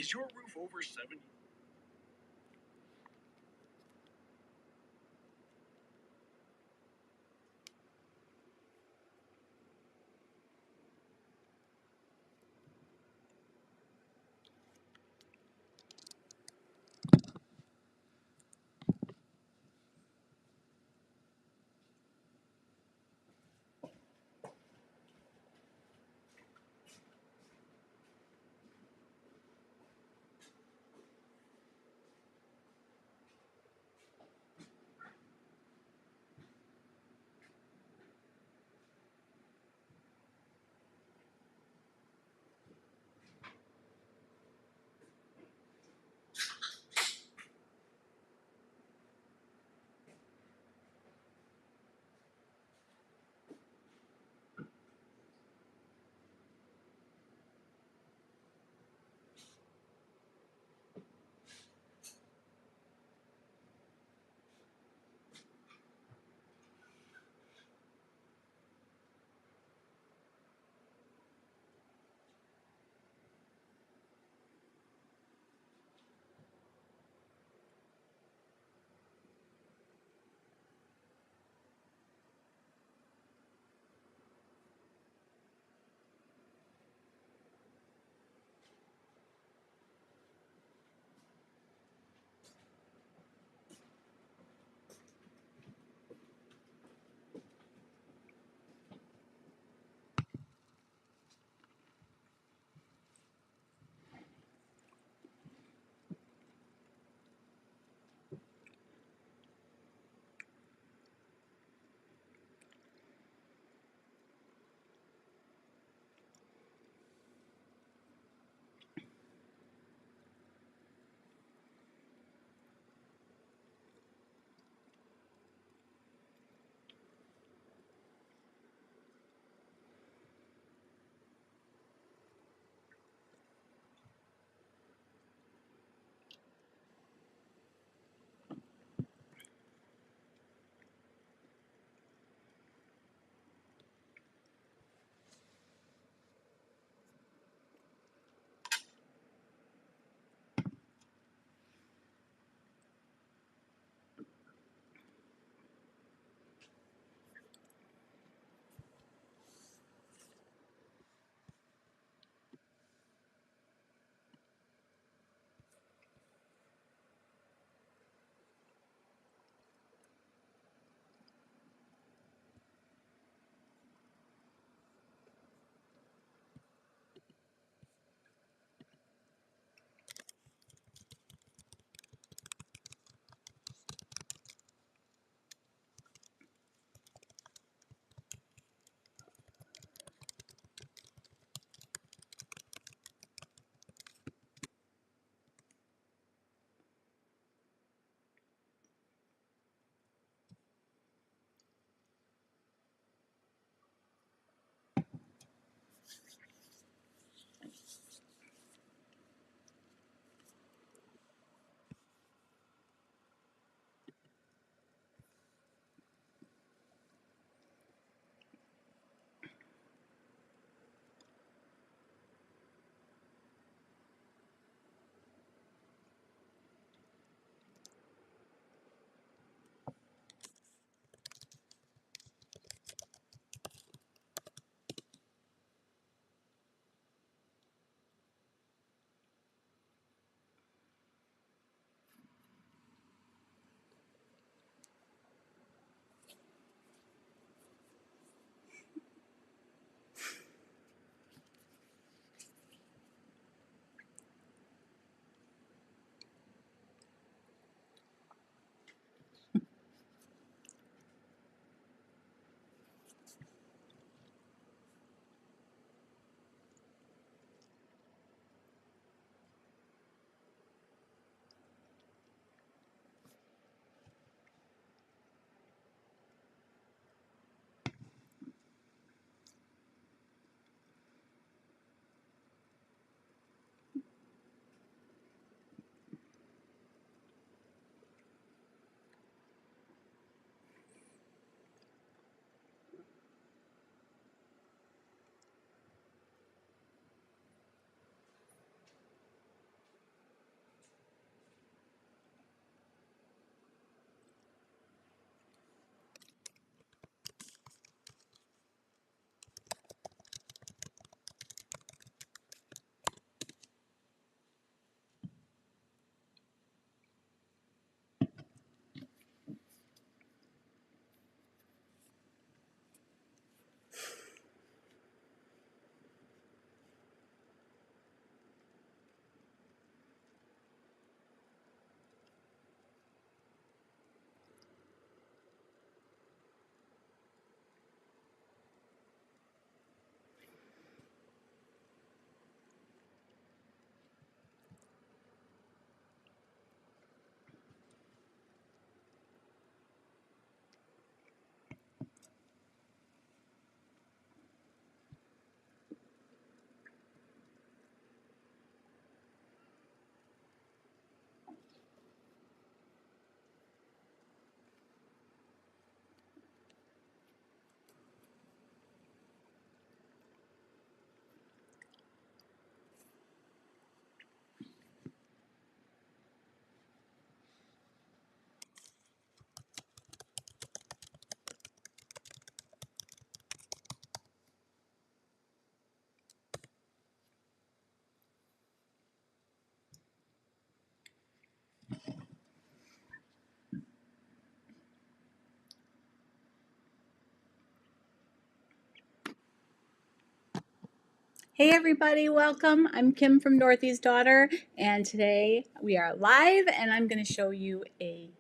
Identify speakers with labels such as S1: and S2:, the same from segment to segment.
S1: Is your roof over 7? Hey everybody, welcome. I'm Kim from Dorothy's Daughter, and today we are live and I'm going to show you a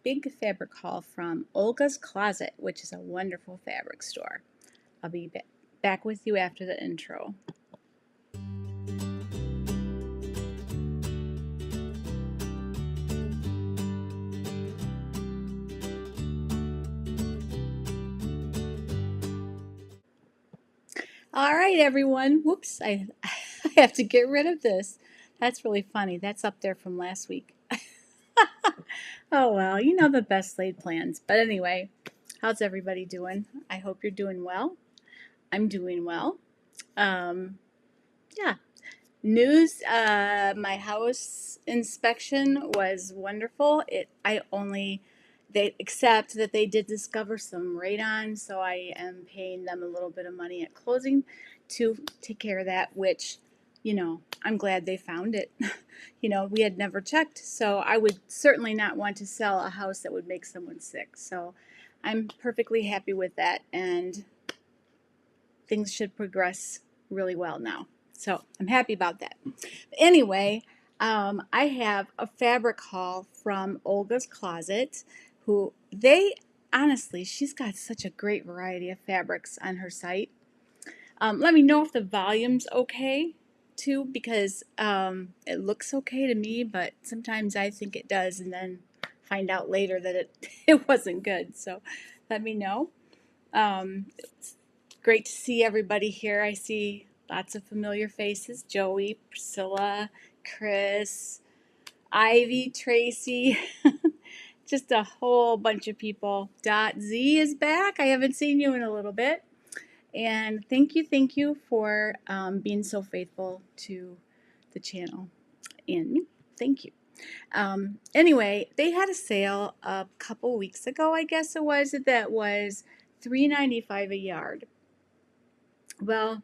S1: big fabric haul from Olga's Closet, which is a wonderful fabric store. I'll be back with you after the intro. All right, everyone. Whoops, I have to get rid of this. That's really funny. That's up there from last week. Oh well, you know the best laid plans. But anyway, how's everybody doing? I hope you're doing well. I'm doing well. Yeah. News, my house inspection was wonderful. They accept that they did discover some radon, so I am paying them a little bit of money at closing to take care of that, which, I'm glad they found it. We had never checked, so I would certainly not want to sell a house that would make someone sick. So I'm perfectly happy with that, and things should progress really well now. So I'm happy about that. Anyway, I have a fabric haul from Olga's Closet, honestly, she's got such a great variety of fabrics on her site. Let me know if the volume's okay too, because it looks okay to me, but sometimes I think it does and then find out later that it wasn't good. So let me know. It's great to see everybody here. I see lots of familiar faces. Joey, Priscilla, Chris, Ivy, Tracy, just a whole bunch of people. Dot Z is back. I haven't seen you in a little bit. And thank you for being so faithful to the channel and me. Thank you. Anyway, they had a sale a couple weeks ago, I guess it was, that was $3.95 a yard. Well,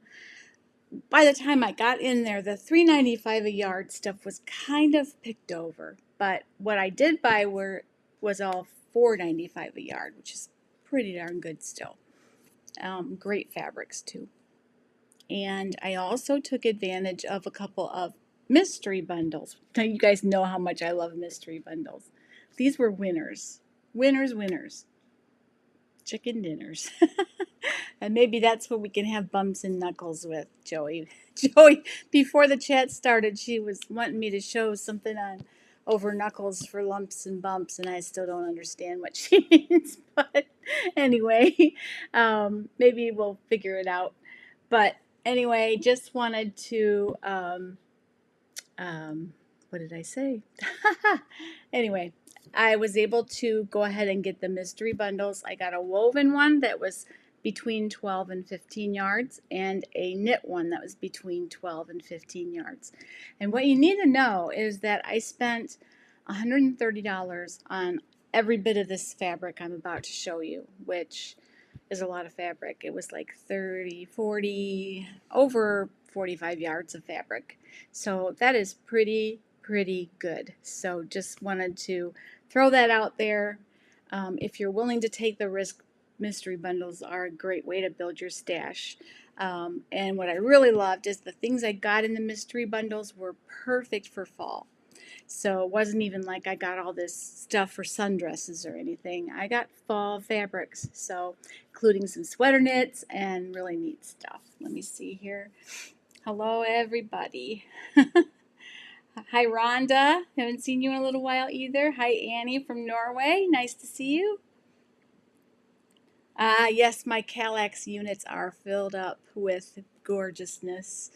S1: by the time I got in there, the $3.95 a yard stuff was kind of picked over. But what I did buy was all $4.95 a yard, which is pretty darn good still. Great fabrics too. And I also took advantage of a couple of mystery bundles. Now you guys know how much I love mystery bundles. These were winners. Winners. Chicken dinners. And maybe that's what we can have bumps and knuckles with, Joey. Joey, before the chat started, she was wanting me to show something on over knuckles for lumps and bumps, and I still don't understand what she means. But anyway, maybe we'll figure it out. But anyway, just wanted to, what did I say? Anyway, I was able to go ahead and get the mystery bundles. I got a woven one that was between 12 and 15 yards and a knit one that was between 12 and 15 yards. And what you need to know is that I spent $130 on every bit of this fabric I'm about to show you, which is a lot of fabric. It was like 30, 40, over 45 yards of fabric. So that is pretty good. So just wanted to throw that out there. If you're willing to take the risk, mystery bundles are a great way to build your stash. And what I really loved is the things I got in the mystery bundles were perfect for fall. So it wasn't even like I got all this stuff for sundresses or anything. I got fall fabrics, so including some sweater knits and really neat stuff. Let me see here. Hello, everybody. Hi, Rhonda. Haven't seen you in a little while either. Hi, Annie from Norway. Nice to see you. Yes, my Kallax units are filled up with gorgeousness.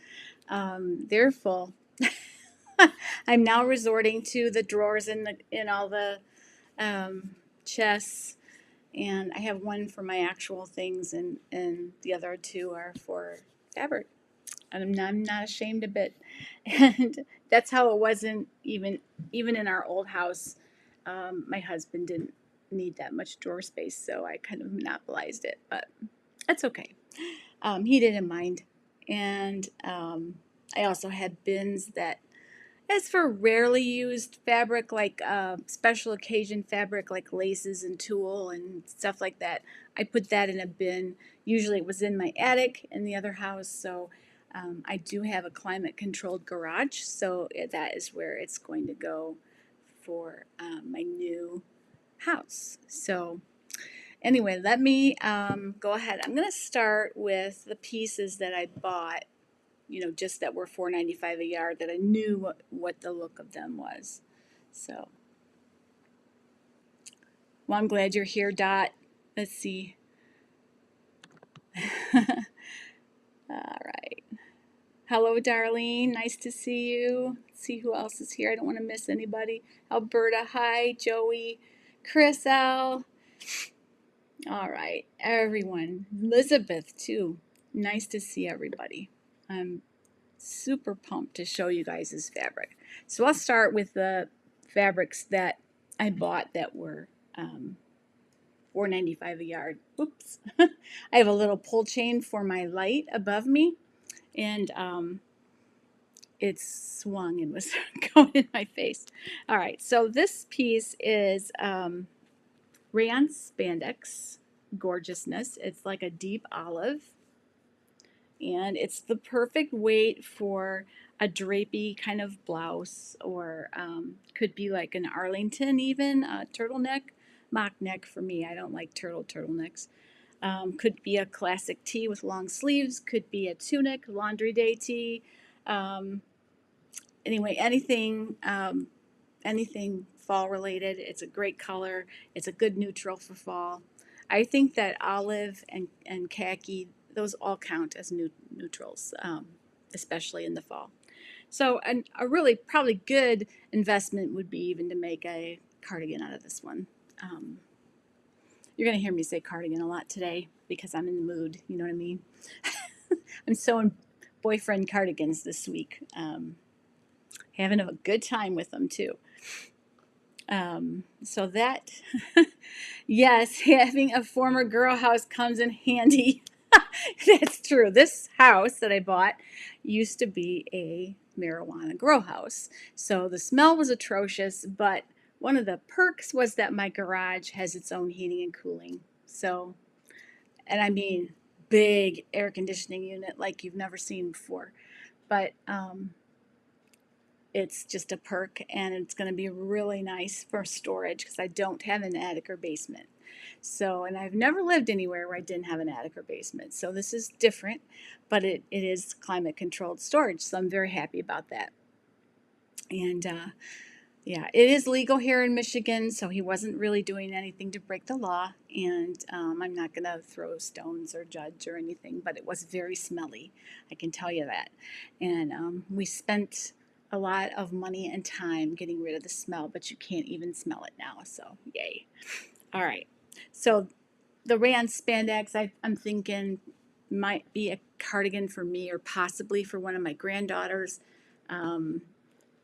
S1: They're full. I'm now resorting to the drawers in all the chests, and I have one for my actual things, and the other two are for fabric. And I'm not ashamed of it. And that's how it wasn't even in our old house. My husband didn't need that much drawer space, so I kind of monopolized it, but that's okay. He didn't mind. And I also had bins that, as for rarely used fabric, like special occasion fabric like laces and tulle and stuff like that, I put that in a bin. Usually it was in my attic in the other house, so I do have a climate controlled garage, so that is where it's going to go for my new house. So anyway, let me go ahead. I'm going to start with the pieces that I bought, you know, just that were $4.95 a yard, that I knew what the look of them was. So, well, I'm glad you're here, Dot. Let's see. All right. Hello, Darlene. Nice to see you. Let's see who else is here. I don't want to miss anybody. Alberta, hi. Joey, Chris L. All right, everyone. Elizabeth, too. Nice to see everybody. I'm super pumped to show you guys this fabric. So I'll start with the fabrics that I bought that were $4.95 a yard. Oops. I have a little pull chain for my light above me, and it swung and was going in my face. All right, so this piece is rayon spandex gorgeousness. It's like a deep olive, and it's the perfect weight for a drapey kind of blouse, or could be like an Arlington, even a turtleneck, mock neck for me. I don't like turtlenecks. Could be a classic tee with long sleeves, could be a tunic, laundry day tee. Anyway, anything fall related. It's a great color. It's a good neutral for fall. I think that olive and khaki, those all count as neutrals, especially in the fall. So a really probably good investment would be even to make a cardigan out of this one. You're going to hear me say cardigan a lot today because I'm in the mood, you know what I mean? I'm sewing boyfriend cardigans this week. Having a good time with them too. So that, yes, having a former girl house comes in handy. That's true. This house that I bought used to be a marijuana grow house. So the smell was atrocious, but one of the perks was that my garage has its own heating and cooling. So, and I mean, big air conditioning unit like you've never seen before. But it's just a perk, and it's going to be really nice for storage because I don't have an attic or basement. So, and I've never lived anywhere where I didn't have an attic or basement. So this is different, but it is climate controlled storage. So I'm very happy about that. And yeah, it is legal here in Michigan, so he wasn't really doing anything to break the law. And I'm not going to throw stones or judge or anything, but it was very smelly. I can tell you that. And we spent a lot of money and time getting rid of the smell, but you can't even smell it now. So yay. All right. So the rayon spandex, I'm thinking might be a cardigan for me, or possibly for one of my granddaughters.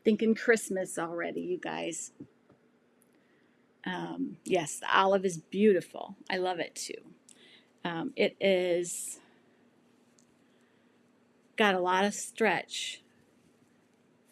S1: Thinking Christmas already, you guys. Yes, the olive is beautiful. I love it too. It is got a lot of stretch,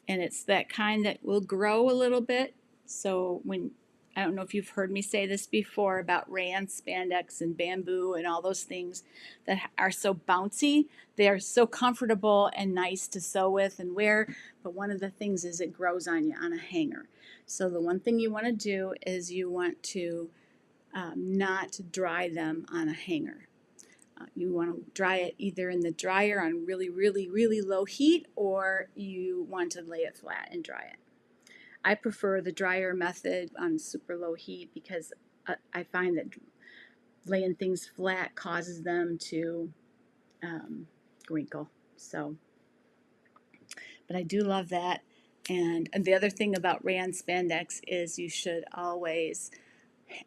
S1: and it's that kind that will grow a little bit. So when, I don't know if you've heard me say this before about rayon spandex and bamboo and all those things that are so bouncy. They are so comfortable and nice to sew with and wear, but one of the things is it grows on you on a hanger. So the one thing you want to do is you want to not dry them on a hanger. You want to dry it either in the dryer on really, really, really low heat, or you want to lay it flat and dry it. I prefer the dryer method on super low heat because I find that laying things flat causes them to wrinkle. So, but I do love that. And the other thing about rayon spandex is you should always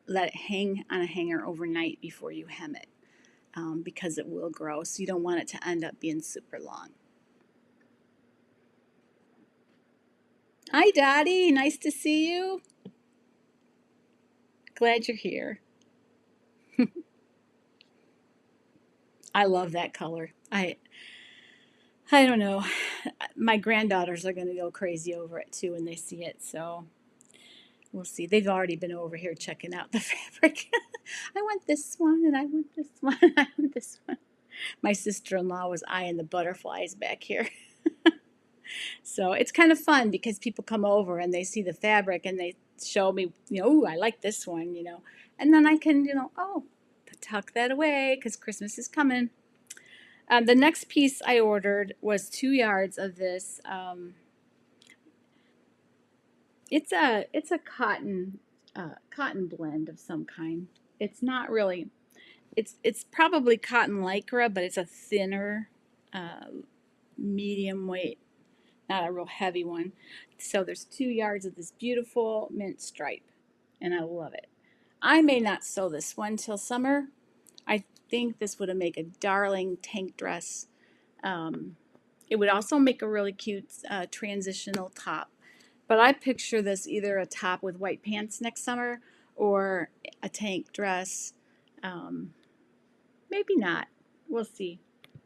S1: let it hang on a hanger overnight before you hem it, because it will grow. So you don't want it to end up being super long. Hi, Dottie. Nice to see you. Glad you're here. I love that color. I don't know. My granddaughters are going to go crazy over it too when they see it. So we'll see. They've already been over here checking out the fabric. I want this one, and I want this one, and I want this one. My sister-in-law was eyeing the butterflies back here. So it's kind of fun because people come over and they see the fabric and they show me, ooh, I like this one, and then I can, oh, tuck that away because Christmas is coming. The next piece I ordered was 2 yards of this. It's a cotton blend of some kind. It's not really. It's probably cotton lycra, but it's a thinner, medium weight, not a real heavy one. So there's 2 yards of this beautiful mint stripe, and I love it. I may not sew this one till summer. I think this would make a darling tank dress. It would also make a really cute transitional top. But I picture this either a top with white pants next summer or a tank dress. Maybe not. We'll see.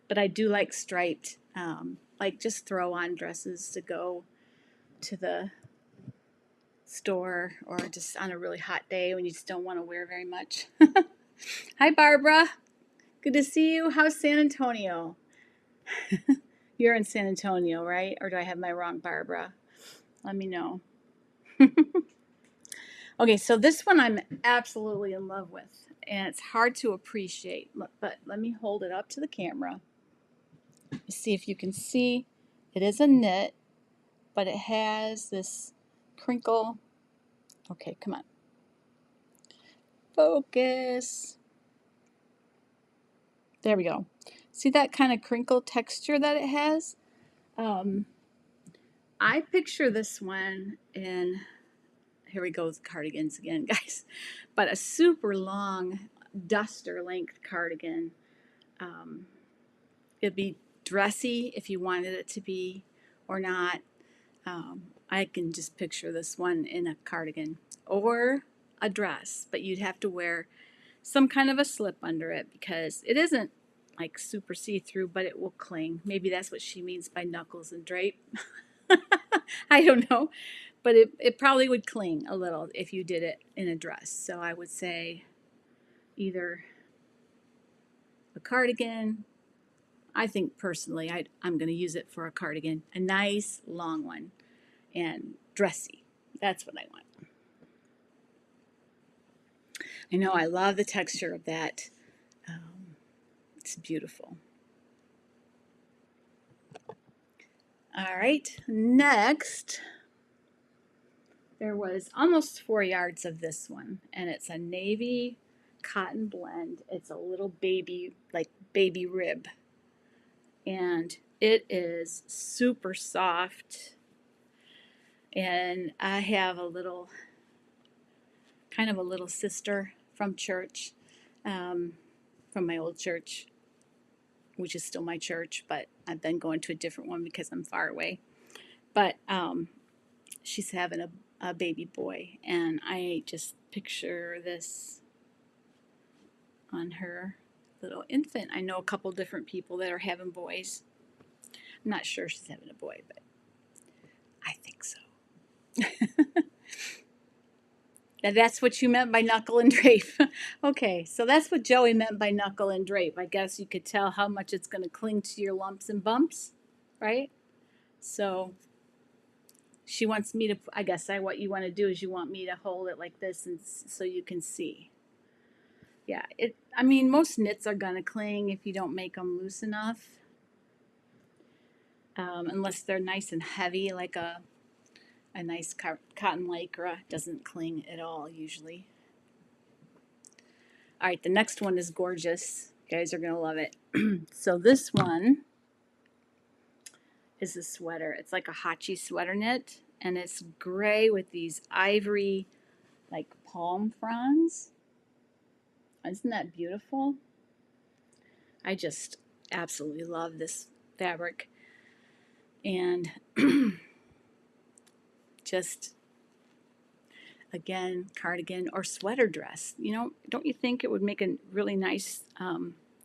S1: But I do like striped, like just throw on dresses to go to the store or just on a really hot day when you just don't want to wear very much. Hi, Barbara. Good to see you. How's San Antonio? You're in San Antonio, right? Or do I have my wrong Barbara? Let me know. Okay, so this one I'm absolutely in love with, and it's hard to appreciate, but let me hold it up to the camera. See if you can see. It is a knit, but it has this crinkle. Okay, come on. Focus. There we go. See that kind of crinkle texture that it has? I picture this one in, here we go with cardigans again, guys, but a super long duster length cardigan. It'd be dressy if you wanted it to be or not. I can just picture this one in a cardigan or a dress, but you'd have to wear some kind of a slip under it because it isn't like super see-through, but it will cling. Maybe that's what she means by knuckles and drape. I don't know, but it probably would cling a little if you did it in a dress. So I would say either a cardigan. I think personally I'm going to use it for a cardigan, a nice long one and dressy. That's what I want. I know, I love the texture of that. It's beautiful. All right, next, there was almost 4 yards of this one, and it's a navy cotton blend. It's a little baby, like baby rib, and it is super soft. And I have a little, kind of a little sister from church, from my old church, which is still my church, but I've been going to a different one because I'm far away. But she's having a baby boy, and I just picture this on her little infant. I know a couple different people that are having boys. I'm not sure she's having a boy, but I think so. Now that's what you meant by knuckle and drape. Okay, so that's what Joey meant by knuckle and drape. I guess you could tell how much it's going to cling to your lumps and bumps, right? So she wants me to, I guess what you want to do is you want me to hold it like this and so you can see. Yeah, I mean, most knits are going to cling if you don't make them loose enough. Unless they're nice and heavy, like a nice cotton lycra. Doesn't cling at all usually. All right, the next one is gorgeous. You guys are going to love it. So this one is a sweater. It's like a Hachi sweater knit, and it's gray with these ivory, like palm fronds. Isn't that beautiful? I just absolutely love this fabric. And just, again, cardigan or sweater dress. Don't you think it would make a really nice,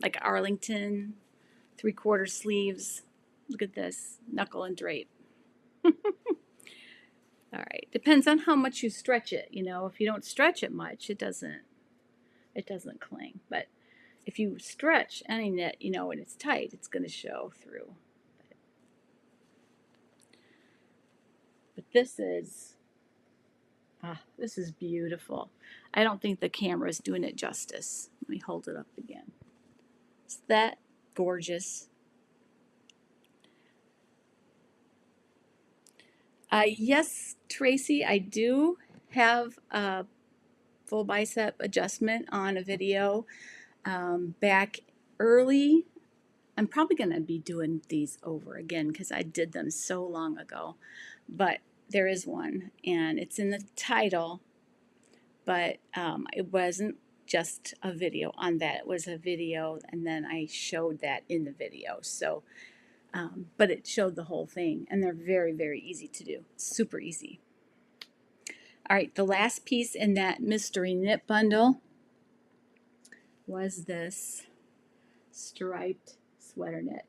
S1: like Arlington, 3/4 sleeves? Look at this, knuckle and drape. All right, depends on how much you stretch it. If you don't stretch it much, it doesn't cling. But if you stretch any knit, you know, when it's tight, it's going to show through. But this is beautiful. I don't think the camera is doing it justice. Let me hold it up again. Is that gorgeous? Yes, Tracy, I do have a full bicep adjustment on a video back early. I'm probably going to be doing these over again because I did them so long ago. But there is one, and it's in the title, but it wasn't just a video on that. It was a video, and then I showed that in the video. So, but it showed the whole thing, and they're very, very easy to do. Super easy. All right, the last piece in that mystery knit bundle was this striped sweater knit.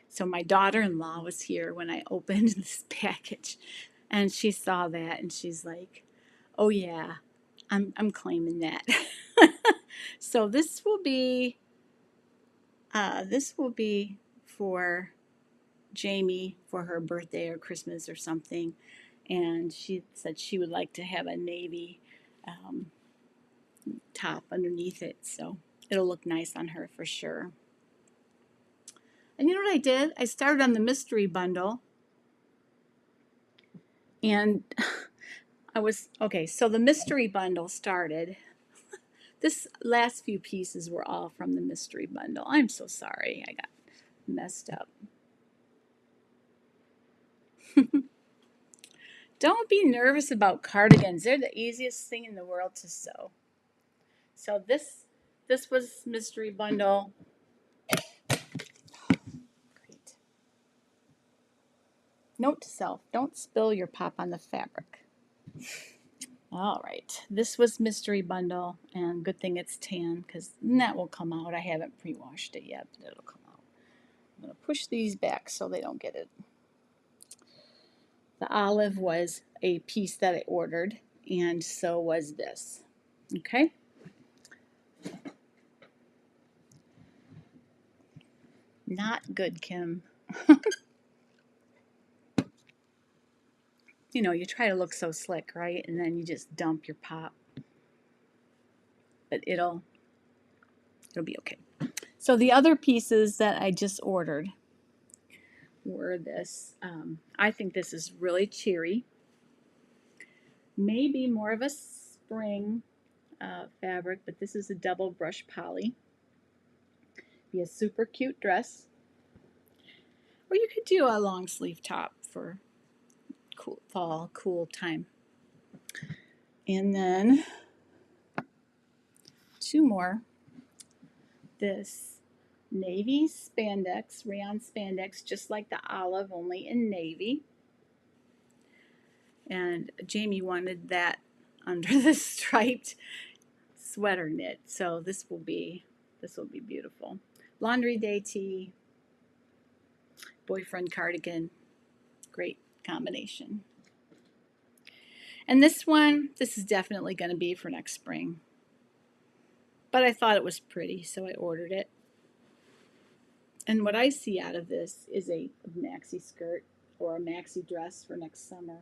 S1: So my daughter-in-law was here when I opened this package, and she saw that, and she's like, "Oh yeah, I'm claiming that." So this will be for Jamie for her birthday or Christmas or something, and she said she would like to have a navy top underneath it, so it'll look nice on her for sure. And you know what I did? I started on the mystery bundle, and so the mystery bundle started. This last few pieces were all from the mystery bundle. I'm so sorry, I got messed up. Don't be nervous about cardigans. They're the easiest thing in the world to sew. So this was mystery bundle. Great. Note to self, don't spill your pop on the fabric. All right, this was mystery bundle, and good thing it's tan because that will come out. I haven't pre-washed it yet, but it'll come out. I'm going to push these back so they don't get it. The olive was a piece that I ordered, and so was this. Okay. Not good, Kim. You know, you try to look so slick, right? And then you just dump your pop. But it'll be okay. So the other pieces that I just ordered were this. I think this is really cheery. Maybe more of a spring fabric, but this is a double brush poly. Be a super cute dress. Or you could do a long sleeve top for cool fall, cool time. And then two more. This navy spandex, rayon spandex, just like the olive, only in navy. And Jamie wanted that under the striped sweater knit, so this will be beautiful. Laundry day tee, boyfriend cardigan, great combination. And this is definitely going to be for next spring. But I thought it was pretty, so I ordered it. And what I see out of this is a maxi skirt or a maxi dress for next summer.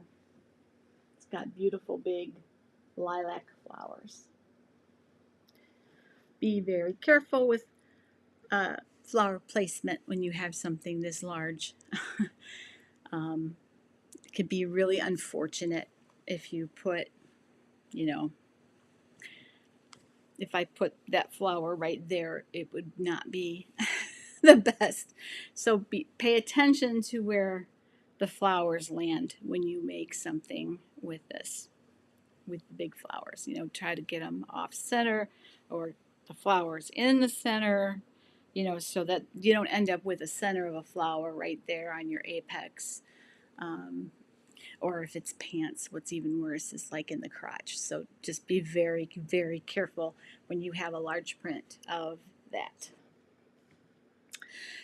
S1: It's got beautiful big lilac flowers. Be very careful with flower placement when you have something this large. It could be really unfortunate if you put, you know, if I put that flower right there, it would not be the best. So pay attention to where the flowers land when you make something with this, with the big flowers. You know, try to get them off center or the flowers in the center, you know, so that you don't end up with the center of a flower right there on your apex. Or if it's pants, what's even worse is like in the crotch. So just be very, very careful when you have a large print of that.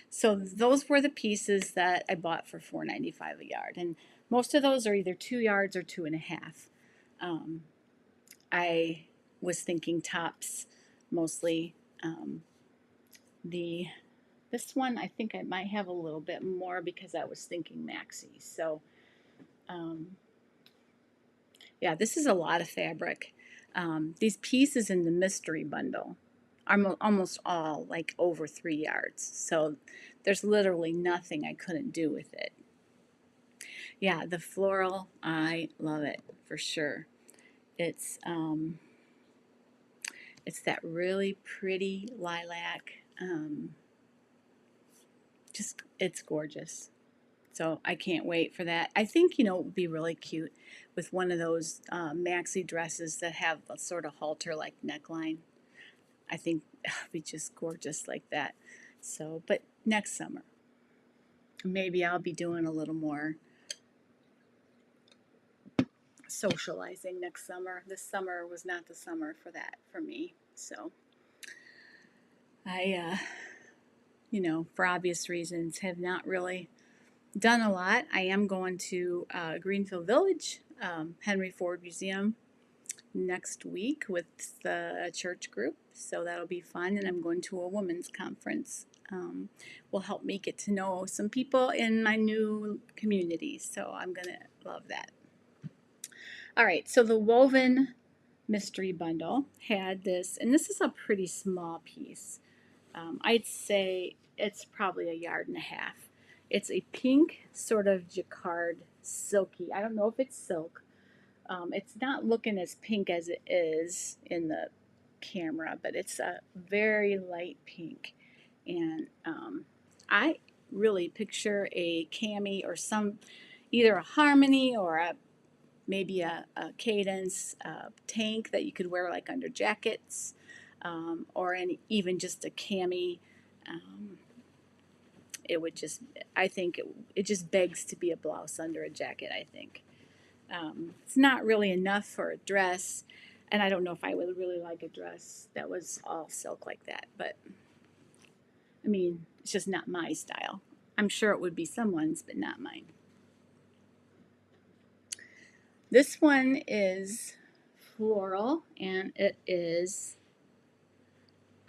S1: So those were the pieces that I bought for $4.95 a yard. And most of those are either 2 yards or 2.5. I was thinking tops mostly. Um, this one, I think I might have a little bit more because I was thinking maxi. So, yeah, this is a lot of fabric. These pieces in the mystery bundle are almost all like over 3 yards. So there's literally nothing I couldn't do with it. Yeah, the floral, I love it for sure. It's that really pretty lilac. Just it's gorgeous. So I can't wait for that. I think, it would be really cute with one of those maxi dresses that have a sort of halter-like neckline. I think it would be just gorgeous like that. So, but next summer, maybe I'll be doing a little more socializing next summer. This summer was not the summer for that for me. So I, for obvious reasons, have not really done a lot. I am going to Greenfield Village, Henry Ford Museum next week with the church group, so that'll be fun. And I'm going to a women's conference. Will help me get to know some people in my new community, so I'm gonna love that. All right, so the woven mystery bundle had this, and this is a pretty small piece. I'd say it's probably 1.5 yards. It's a pink sort of jacquard silky. I don't know if it's silk. It's not looking as pink as it is in the camera, but it's a very light pink. And I really picture a cami or either a harmony or maybe a cadence tank that you could wear like under jackets, or even just a cami. It would just, I think it just begs to be a blouse under a jacket, I think. It's not really enough for a dress, and I don't know if I would really like a dress that was all silk like that, but I mean, it's just not my style. I'm sure it would be someone's, but not mine. This one is floral, and it is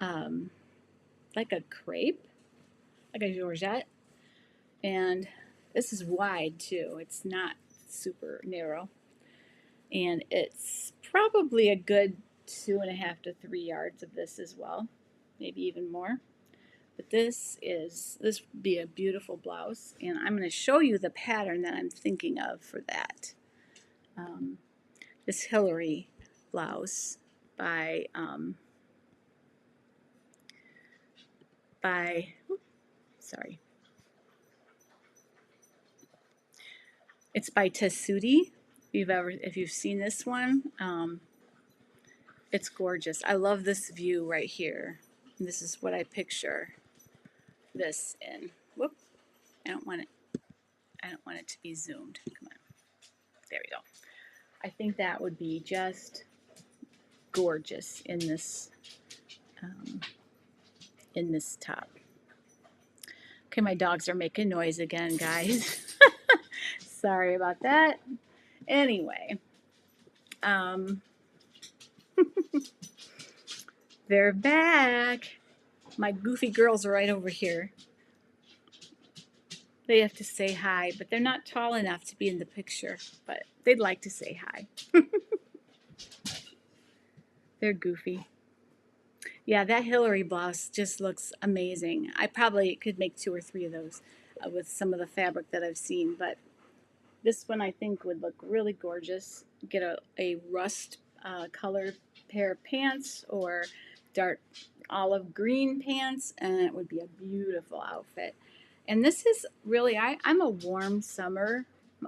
S1: like a crepe, like a georgette, and this is wide too. It's not super narrow, and it's probably a good 2.5 to 3 yards of this as well, maybe even more. But this would be a beautiful blouse, and I'm going to show you the pattern that I'm thinking of for that. This Hillary blouse by it's by Tessuti. If you've seen this one, it's gorgeous. I love this view right here. And this is what I picture this in. Whoop! I don't want it to be zoomed. Come on. There we go. I think that would be just gorgeous in this top. Okay, my dogs are making noise again, guys. Sorry about that. Anyway, they're back. My goofy girls are right over here. They have to say hi, but they're not tall enough to be in the picture, but they'd like to say hi. They're goofy. Yeah, that Hillary blouse just looks amazing. I probably could make 2 or 3 of those with some of the fabric that I've seen, but this one I think would look really gorgeous. Get a rust colored pair of pants or dark olive green pants, and it would be a beautiful outfit. And this is really, I'm a warm summer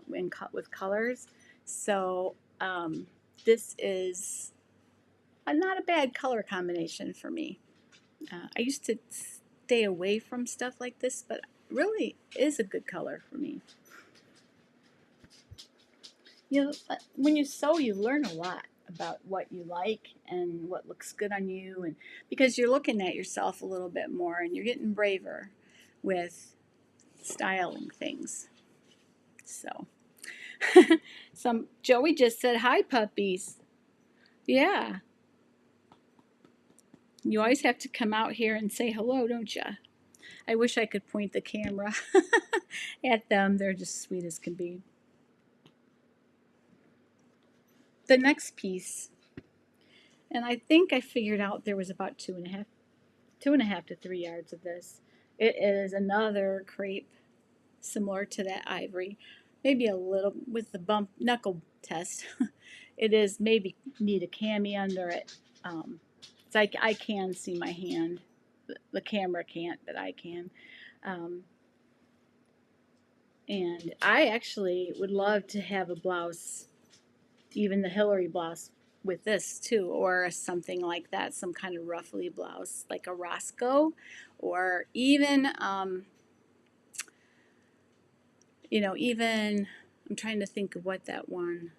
S1: with colors, so this is not a bad color combination for me. I used to stay away from stuff like this, but really is a good color for me. When you sew, you learn a lot about what you like and what looks good on you, and because you're looking at yourself a little bit more and you're getting braver with styling things. So, Joey just said hi, puppies. Yeah. You always have to come out here and say hello, don't you? I wish I could point the camera at them. They're just sweet as can be. The next piece, and I think I figured out there was about two and a half to 3 yards of this. It is another crepe similar to that ivory, maybe a little with the bump knuckle test. It is maybe need a cami under it. So I can see my hand. The camera can't, but I can. And I actually would love to have a blouse, even the Hillary blouse, with this too, or something like that, some kind of ruffly blouse, like a Roscoe, or even, even, I'm trying to think of what that one,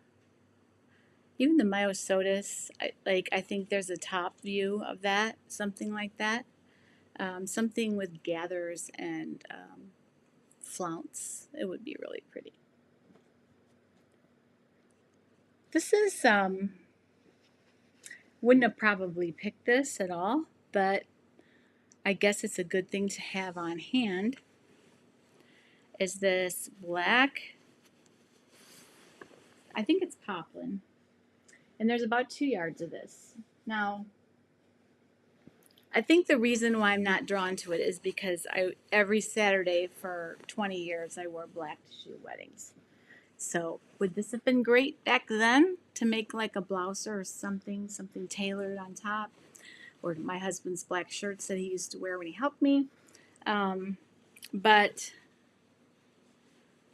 S1: even the Myosotis, I think there's a top view of that, something like that. Something with gathers and flounce. It would be really pretty. This is, wouldn't have probably picked this at all, but I guess it's a good thing to have on hand. Is this black, I think it's poplin, and there's about 2 yards of this. Now, I think the reason why I'm not drawn to it is because every Saturday for 20 years I wore black to shoe weddings. So would this have been great back then to make like a blouse or something tailored on top, or my husband's black shirts that he used to wear when he helped me. But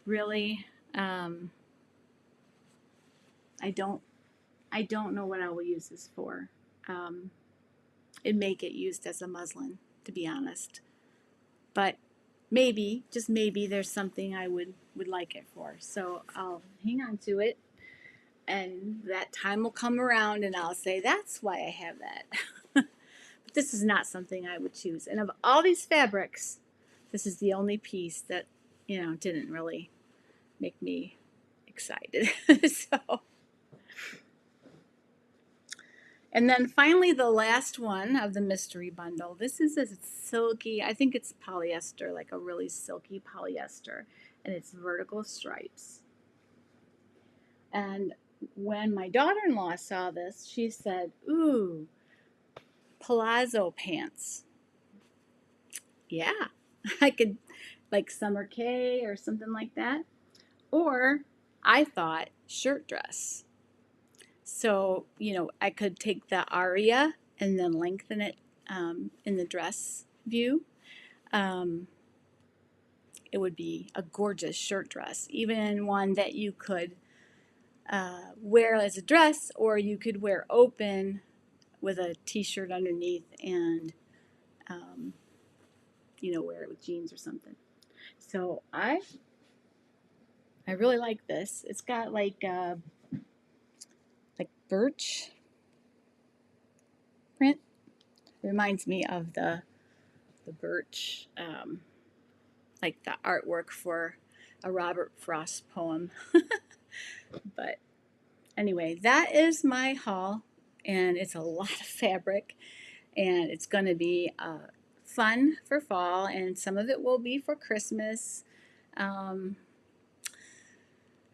S1: really, I don't know what I will use this for. It may get used as a muslin, to be honest. But maybe, just maybe, there's something I would like it for. So I'll hang on to it, and that time will come around, and I'll say, that's why I have that. But this is not something I would choose. And of all these fabrics, this is the only piece that, didn't really make me excited. So, and then finally the last one of the mystery bundle. This is a silky, I think it's polyester, like a really silky polyester, and it's vertical stripes. And when my daughter-in-law saw this, she said, ooh, palazzo pants. Yeah, I could, like Summer K or something like that. Or I thought shirt dress. So, I could take the aria and then lengthen it in the dress view. It would be a gorgeous shirt dress, even one that you could wear as a dress, or you could wear open with a t-shirt underneath and, wear it with jeans or something. So I really like this. It's got like birch print. It reminds me of the birch, like the artwork for a Robert Frost poem. But anyway, that is my haul, and it's a lot of fabric, and it's going to be fun for fall, and some of it will be for Christmas.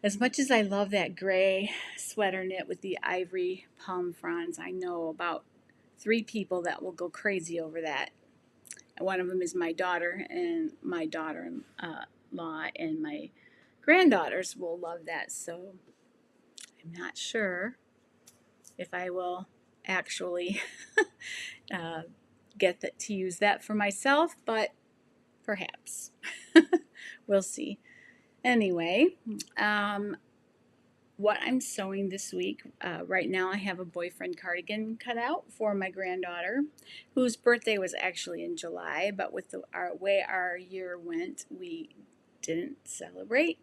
S1: As much as I love that gray sweater knit with the ivory palm fronds, I know about 3 people that will go crazy over that. And one of them is my daughter, and my daughter-in-law and my granddaughters will love that. So I'm not sure if I will actually get to use that for myself, but perhaps. We'll see. Anyway, what I'm sewing this week, right now I have a boyfriend cardigan cut out for my granddaughter, whose birthday was actually in July, but with the way our year went, we didn't celebrate.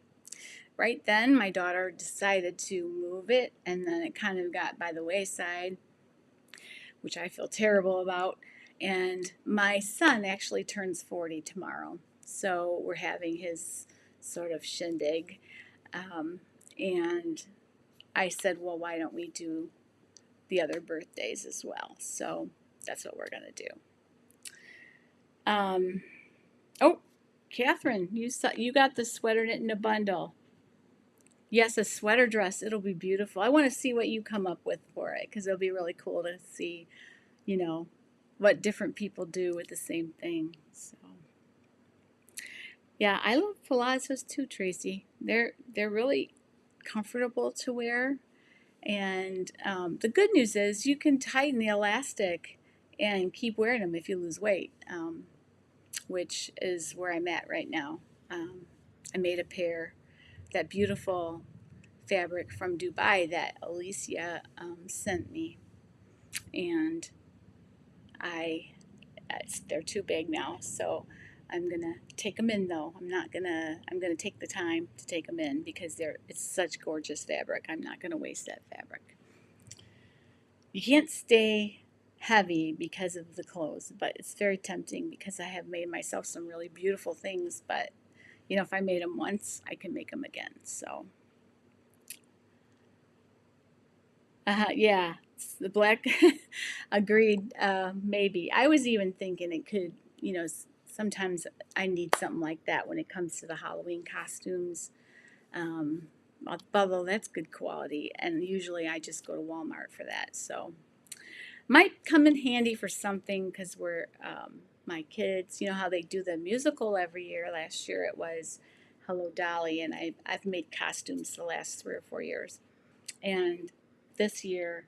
S1: Right then, my daughter decided to move it, and then it kind of got by the wayside, which I feel terrible about. And my son actually turns 40 tomorrow, so we're having his sort of shindig. And I said, well, why don't we do the other birthdays as well? So that's what we're going to do. Oh, Catherine, you got the sweater knit in a bundle. Yes, a sweater dress. It'll be beautiful. I want to see what you come up with for it because it'll be really cool to see, you know, what different people do with the same thing. So, yeah, I love palazzos too, Tracy. They're really comfortable to wear, and the good news is you can tighten the elastic and keep wearing them if you lose weight, which is where I'm at right now. I made a pair, that beautiful fabric from Dubai that Alicia sent me, and they're too big now, so I'm gonna take them in though. I'm gonna take the time to take them in because it's such gorgeous fabric. I'm not gonna waste that fabric. You can't stay heavy because of the clothes, but it's very tempting because I have made myself some really beautiful things, but you know, if I made them once, I can make them again. So yeah, the black. Agreed. Maybe I was even thinking it could. You know, sometimes I need something like that when it comes to the Halloween costumes. Um, Although that's good quality, and usually I just go to Walmart for that. So might come in handy for something because we're my kids. You know how they do the musical every year. Last year it was Hello Dolly, and I've made costumes the last 3 or 4 years, and this year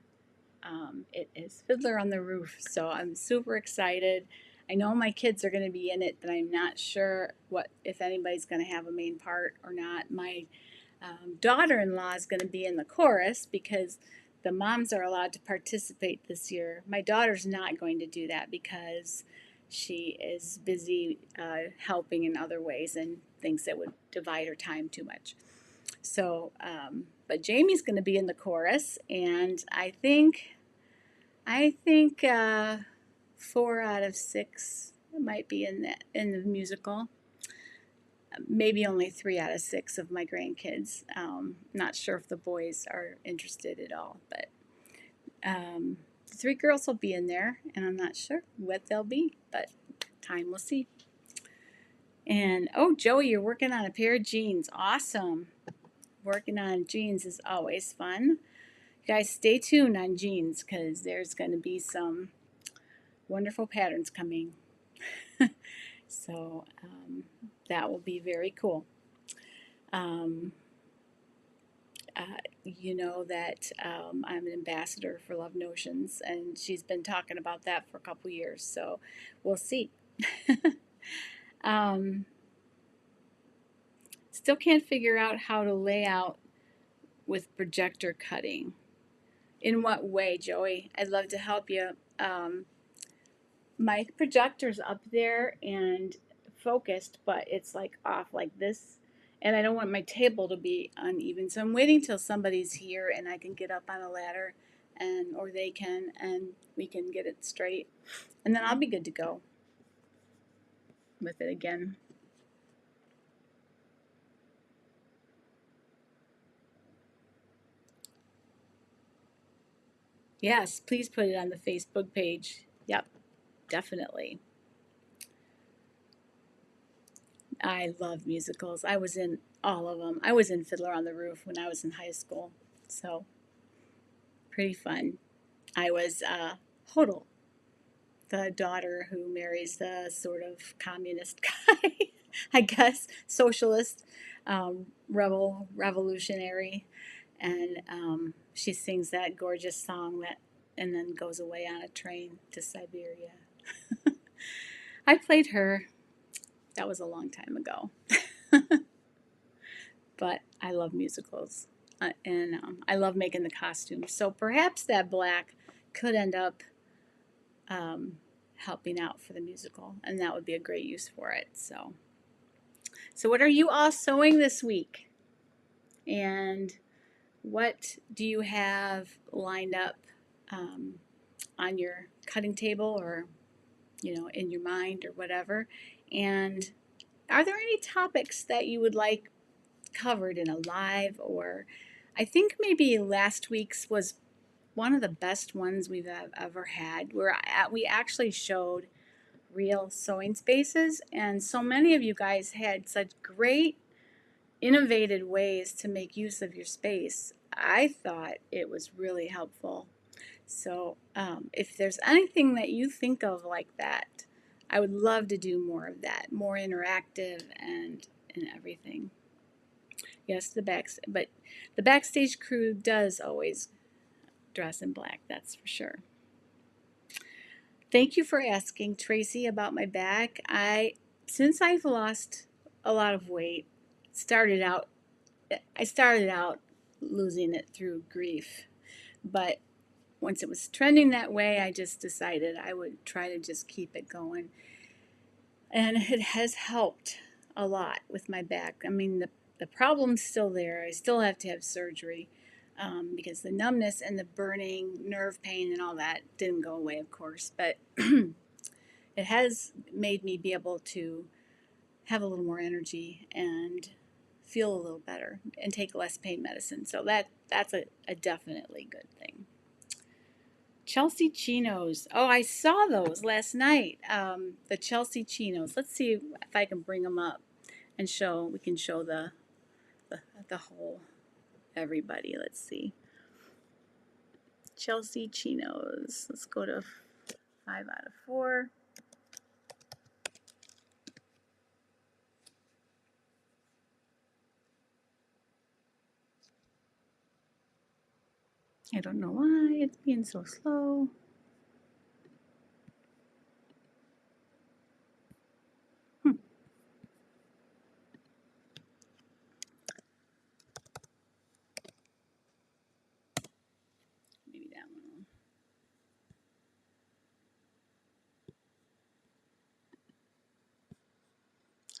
S1: it is Fiddler on the Roof, so I'm super excited. I know my kids are going to be in it, but I'm not sure if anybody's going to have a main part or not. My daughter-in-law is going to be in the chorus because the moms are allowed to participate this year. My daughter's not going to do that because she is busy helping in other ways and thinks it would divide her time too much. So, but Jamie's going to be in the chorus, and I think 4 out of 6 might be in the musical. Maybe only 3 out of 6 of my grandkids. Not sure if the boys are interested at all, but the 3 girls will be in there, and I'm not sure what they'll be, but time will see. And oh, Joey, you're working on a pair of jeans. Awesome. Working on jeans is always fun. You guys, stay tuned on jeans because there's going to be some wonderful patterns coming. So that will be very cool. You know that I'm an ambassador for Love Notions, and she's been talking about that for a couple years, so we'll see. Still can't figure out how to lay out with projector cutting. In what way, Joey? I'd love to help you. My projector's up there and focused, but it's like off like this, and I don't want my table to be uneven, so I'm waiting till somebody's here and I can get up on a ladder, or they can, and we can get it straight, and then I'll be good to go with it again. Yes, please put it on the Facebook page. Yep, definitely. I love musicals. I was in all of them. I was in Fiddler on the Roof when I was in high school, so pretty fun. I was Hodel, the daughter who marries the sort of communist guy, I guess, socialist, revolutionary, and she sings that gorgeous song and then goes away on a train to Siberia. I played her. That was a long time ago. But I love musicals, and I love making the costumes. So perhaps that black could end up helping out for the musical, and that would be a great use for it. So what are you all sewing this week? And what do you have lined up on your cutting table, or in your mind, or whatever? And are there any topics that you would like covered in a live, or I think maybe last week's was one of the best ones we've ever had. We actually showed real sewing spaces, and so many of you guys had such great innovative ways to make use of your space. I thought it was really helpful. So if there's anything that you think of like that, I would love to do more of that, more interactive and everything. Yes, but the backstage crew does always dress in black, that's for sure. Thank you for asking, Tracy, about my back. Since I've lost a lot of weight, I started out losing it through grief, but once it was trending that way, I just decided I would try to just keep it going. And it has helped a lot with my back. I mean, the problem's still there. I still have to have surgery because the numbness and the burning, nerve pain, and all that didn't go away, of course. But it has made me be able to have a little more energy and feel a little better and take less pain medicine. So that's a definitely good thing. Chelsea chinos. Oh, I saw those last night. The Chelsea chinos. Let's see if I can bring them up and we can show the whole everybody. Let's see. Chelsea chinos. Let's go to 5 out of 4. I don't know why it's being so slow. Maybe that one.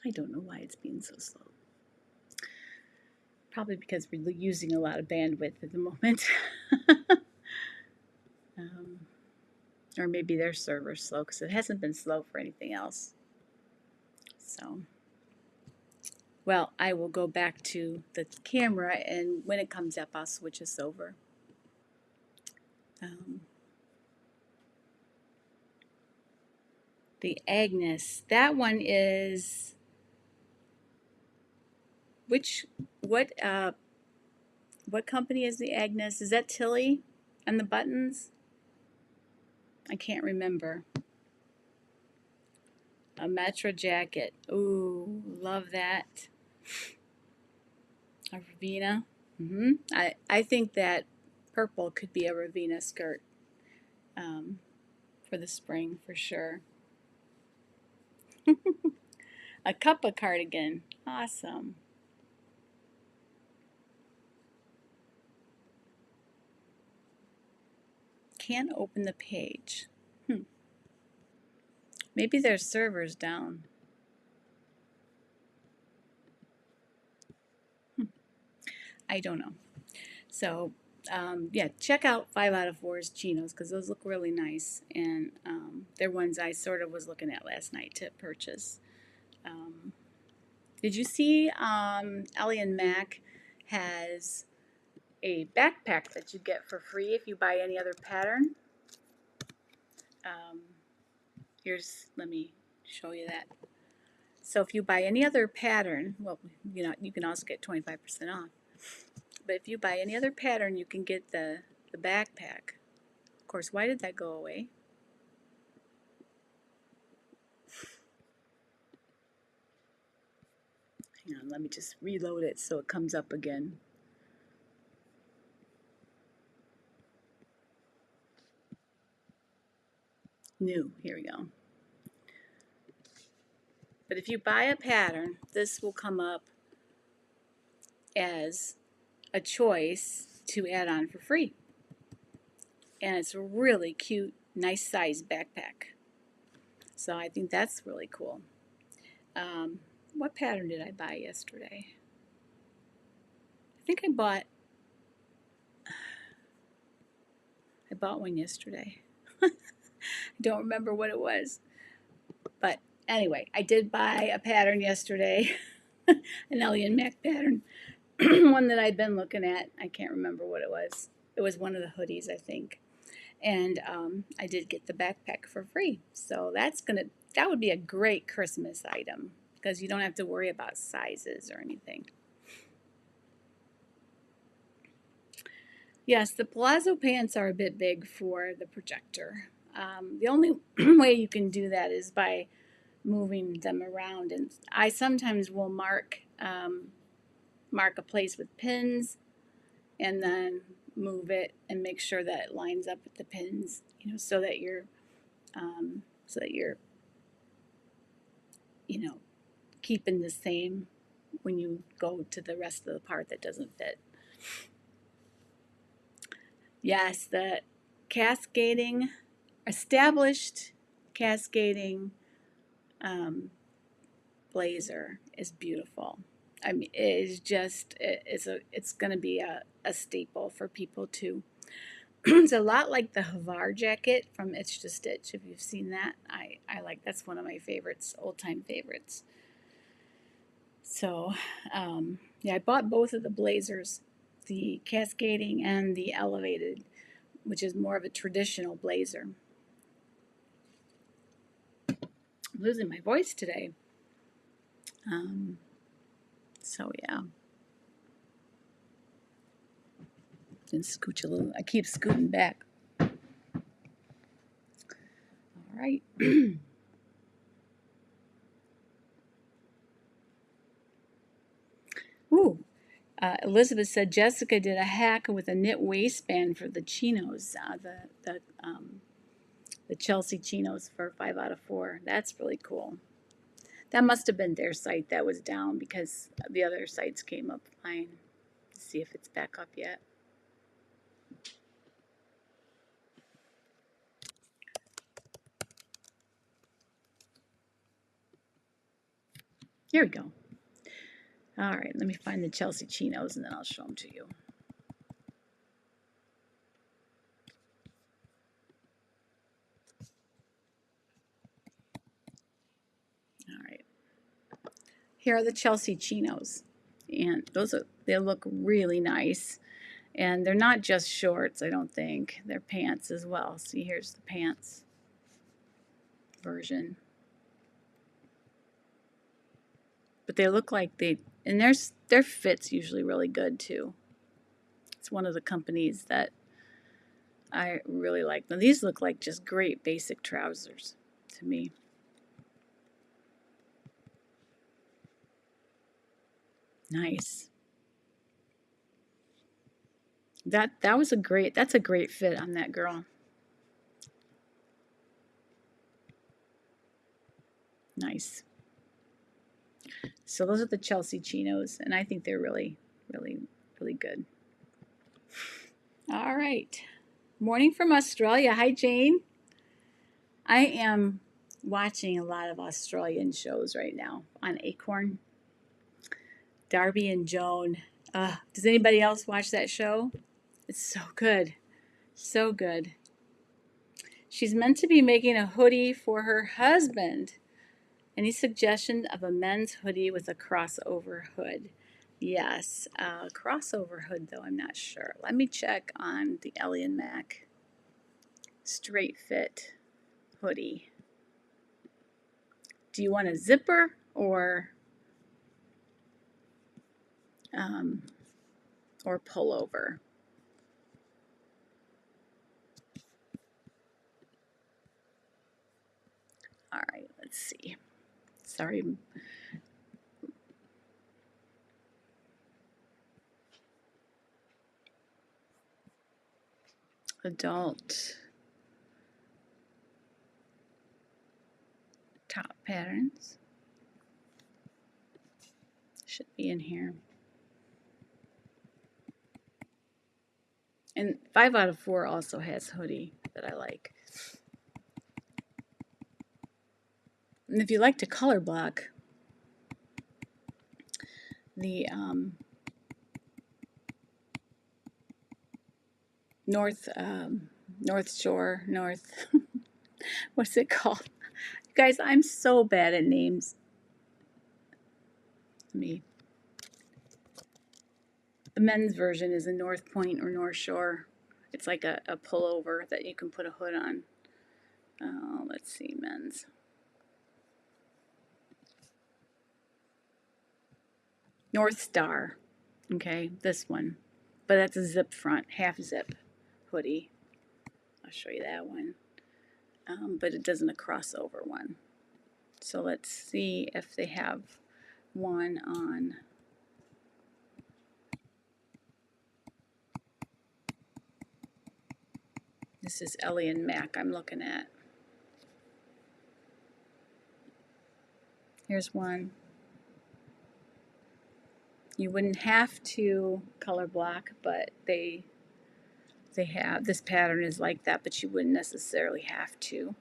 S1: I don't know why it's being so slow. Probably because we're using a lot of bandwidth at the moment. Or maybe their server's slow because it hasn't been slow for anything else. So, well, I will go back to the camera, and when it comes up, I'll switch us over. The Agnes, that one is what company is the Agnes? Is that Tilly and the buttons? I can't remember. A Metro jacket. Ooh, love that. A Ravina. I think that purple could be a Ravina skirt for the spring for sure. A Cuppa cardigan. Awesome. Can't open the page. Maybe their server's down. I don't know. So, yeah, check out 5 out of 4's chinos because those look really nice. And they're ones I sort of was looking at last night to purchase. Did you see Ellie Mac has a backpack that you get for free if you buy any other pattern? Let me show you that. So if you buy any other pattern, well, you can also get 25% off. But if you buy any other pattern, you can get the backpack. Of course, why did that go away? Hang on, let me just reload it so it comes up again. New, here we go. But if you buy a pattern, this will come up as a choice to add on for free. And it's a really cute, nice size backpack. So I think that's really cool. What pattern did I buy yesterday? I think I bought one yesterday. I don't remember what it was. But anyway, I did buy a pattern yesterday, an Ellie Mac pattern, one that I've been looking at. I can't remember what it was. It was one of the hoodies, I think. And I did get the backpack for free. So that would be a great Christmas item because you don't have to worry about sizes or anything. Yes, the palazzo pants are a bit big for the projector. The only way you can do that is by moving them around, and I sometimes will mark a place with pins, and then move it and make sure that it lines up with the pins, so that um, you're you know keeping the same when you go to the rest of the part that doesn't fit. Yes, the cascading, established cascading um, blazer is beautiful. I mean, it is just it's going to be a staple for people too. It's a lot like the Havar jacket from Itch to Stitch. If you've seen that, I like that's one of my favorites, old time favorites. So, yeah, I bought both of the blazers, the cascading and the elevated, which is more of a traditional blazer. I'm losing my voice today. So yeah, and scooch a little. I keep scooting back. All right. Ooh, Elizabeth said Jessica did a hack with a knit waistband for the chinos, the Chelsea chinos for 5 out of 4. That's really cool. That must have been their site that was down because the other sites came up fine. Let's see if it's back up yet. Here we go. All right, let me find the Chelsea chinos and then I'll show them to you. All right. Here are the Chelsea chinos. And they look really nice. And they're not just shorts, I don't think. They're pants as well. See, here's the pants version. But they look like and their fit's usually really good too. It's one of the companies that I really like. Now these look like just great basic trousers to me. Nice. That's a great fit on that girl. Nice. So those are the Chelsea chinos, and I think they're really, really, really good. All right. Morning from Australia. Hi, Jane. I am watching a lot of Australian shows right now on Acorn. Darby and Joan. Does anybody else watch that show? It's so good. So good. She's meant to be making a hoodie for her husband. Any suggestion of a men's hoodie with a crossover hood? Yes, crossover hood though, I'm not sure. Let me check on the Ellie Mac straight fit hoodie. Do you want a zipper or pullover? All right, let's see. Sorry. Adult top patterns should be in here. And 5 out of 4 also has hoodie that I like. And if you like to color block, the North Shore, what's it called? You guys, I'm so bad at names. The men's version is a North Point or North Shore. It's like a pullover that you can put a hood on. Let's see, men's. North Star. Okay, this one. But that's a zip front, half zip hoodie. I'll show you that one. But it doesn't a crossover one. So let's see if they have one on. This is Ellie Mac I'm looking at. Here's one. You wouldn't have to color block, but they have, this pattern is like that, but you wouldn't necessarily have to.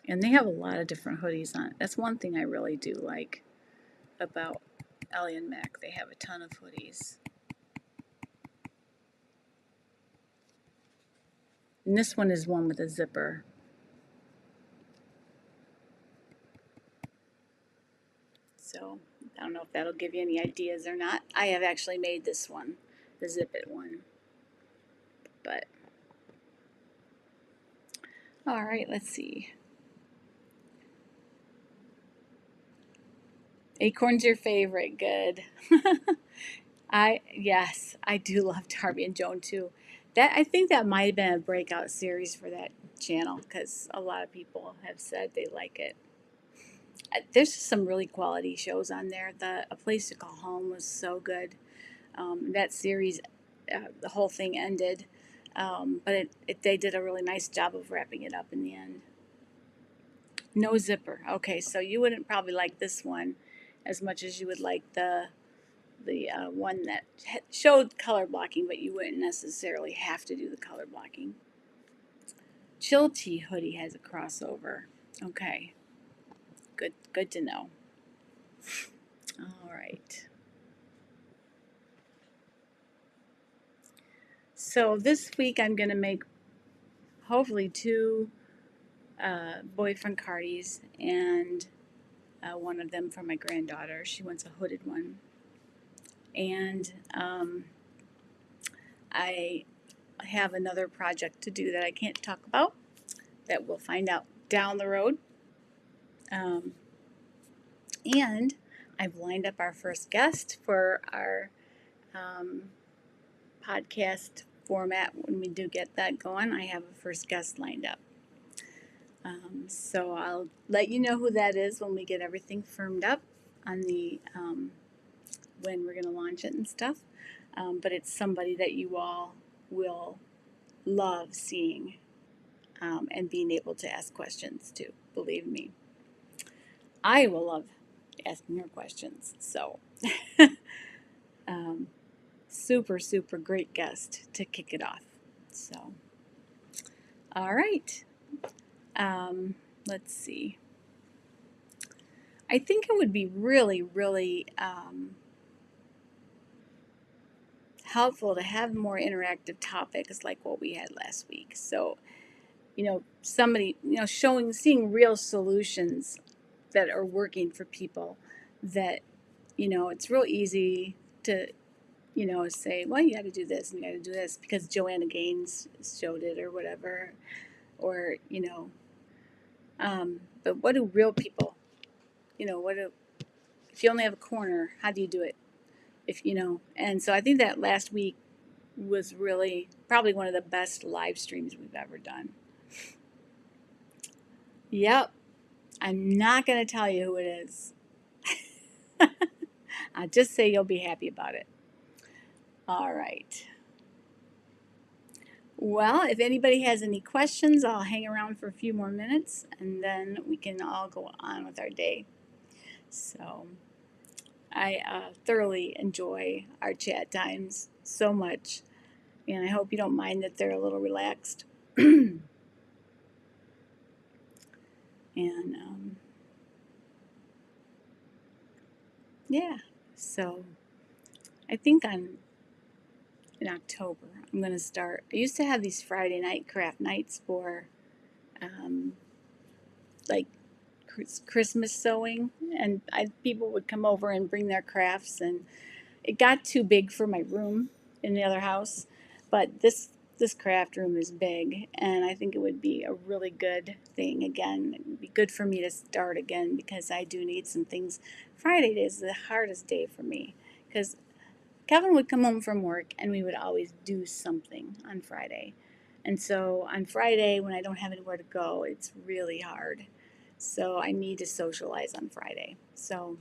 S1: And they have a lot of different hoodies on it. That's one thing I really do like about Ellie Mac. They have a ton of hoodies. And this one is one with a zipper. So I don't know if that'll give you any ideas or not. I have actually made this one, the zip it one. But all right, let's see. Acorn's your favorite. Good. Yes, I do love Darby and Joan too. That, I think that might have been a breakout series for that channel because a lot of people have said they like it. There's some really quality shows on there. A Place to Call Home was so good. That series, the whole thing ended, but they did a really nice job of wrapping it up in the end. No zipper. Okay, so you wouldn't probably like this one as much as you would like the one that showed color blocking, but you wouldn't necessarily have to do the color blocking. Chill Tea hoodie has a crossover. Okay, good to know. All right. So this week I'm going to make hopefully 2 boyfriend cardies and one of them for my granddaughter. She wants a hooded one. And I have another project to do that I can't talk about that we'll find out down the road. And I've lined up our first guest for our podcast format. When we do get that going, I have a first guest lined up. So I'll let you know who that is when we get everything firmed up on the when we're going to launch it and stuff. But it's somebody that you all will love seeing and being able to ask questions to. Believe me, I will love asking her questions. So super great guest to kick it off. So all right, let's see. I think it would be really helpful to have more interactive topics like what we had last week. So, somebody, seeing real solutions that are working for people that, it's real easy to, say, well, you got to do this and you got to do this because Joanna Gaines showed it or whatever. Or, but what do real people, if you only have a corner, how do you do it? And so I think that last week was really probably one of the best live streams we've ever done. Yep. I'm not going to tell you who it is. I'll just say you'll be happy about it. All right. Well, if anybody has any questions, I'll hang around for a few more minutes and then we can all go on with our day. So I thoroughly enjoy our chat times so much, and I hope you don't mind that they're a little relaxed. And yeah, so I think in October I'm going to start. I used to have these Friday night craft nights for like Christmas sewing, and people would come over and bring their crafts, and it got too big for my room in the other house. But this craft room is big, and I think it would be a really good thing again. It would be good for me to start again because I do need some things. Friday is the hardest day for me because Kevin would come home from work and we would always do something on Friday. And so on Friday, when I don't have anywhere to go, it's really hard. So I need to socialize on Friday. So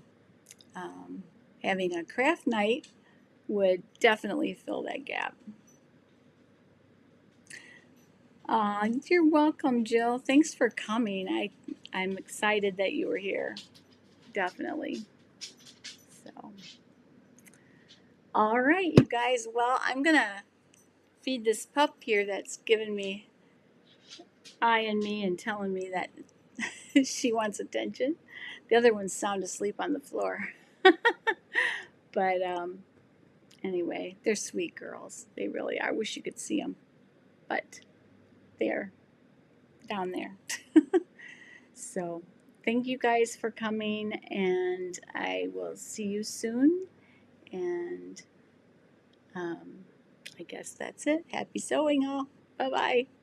S1: um, having a craft night would definitely fill that gap. You're welcome, Jill. Thanks for coming. I'm excited that you were here. Definitely. So, all right, you guys. Well, I'm gonna feed this pup here that's giving me eyeing me and telling me that she wants attention. The other one's sound asleep on the floor. But anyway, they're sweet girls. They really are. I wish you could see them, but they're down there. So thank you guys for coming, and I will see you soon. And I guess that's it. Happy sewing, all. Bye bye.